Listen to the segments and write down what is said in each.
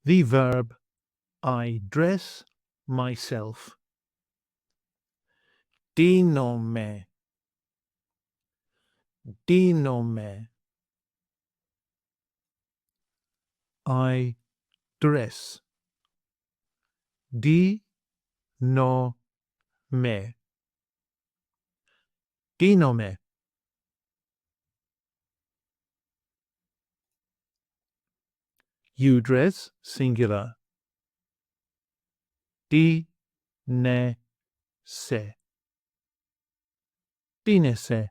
The verb I dress myself. Ντύνομαι. Ντύνομαι. I dress. Ντύνομαι. Ντύνομαι. You dress, singular. Ντύνεσαι. Ντύνεσαι.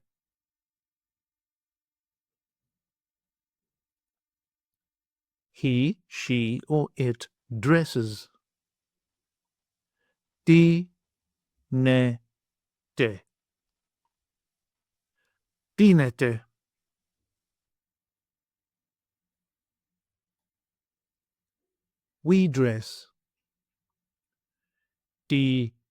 He, she, or it dresses. Ντύνεται. Ντύνεται. We dress. Ντυνόμαστε.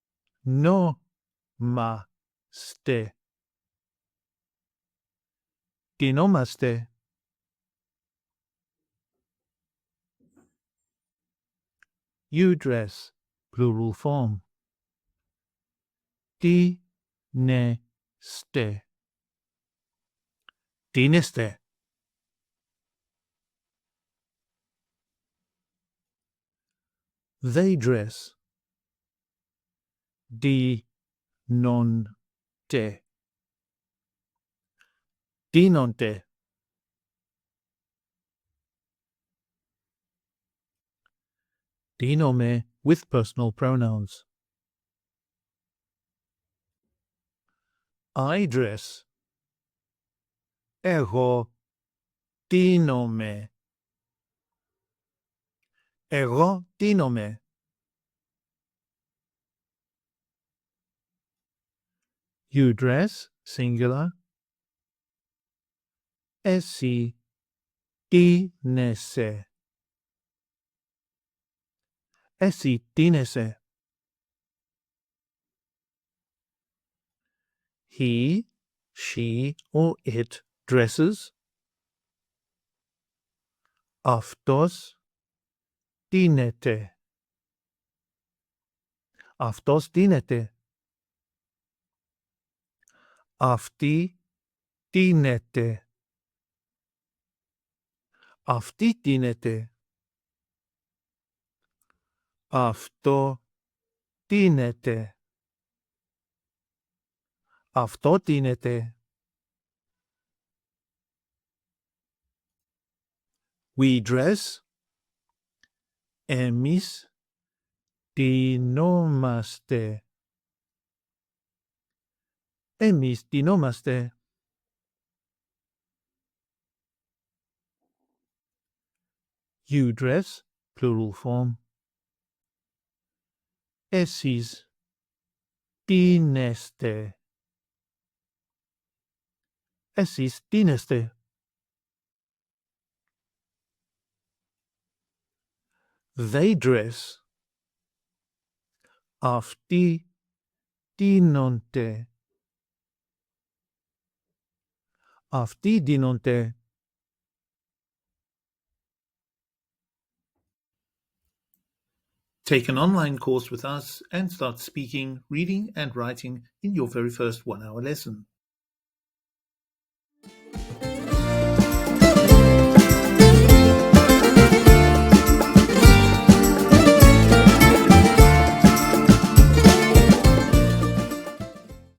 Ντυνόμαστε. You dress, plural form. Ντύνεστε. Ντύνεστε. They dress. Ντύνονται. Ντύνονται. Ντύνομαι with personal pronouns. I dress. Εγώ ντύνομαι. Εγώ ντύνομαι. You dress, singular. Εσύ ντύνεσαι. Εσύ ντύνεσαι. He, she, or it dresses. Αυτός ντύνεται. Αυτός ντύνεται. Αυτή ντύνεται. Αυτή ντύνεται. Αυτό ντύνεται. Αυτό ντύνεται. We dress. Εμείς ντυνόμαστε. Εμείς ντυνόμαστε. You dress, plural form. Εσείς ντύνεστε. Εσείς ντύνεστε. They dress. Αυτοί ντύνονται. Αυτοί ντύνονται. Take an online course with us and start speaking, reading, and writing in your very first 1-hour lesson.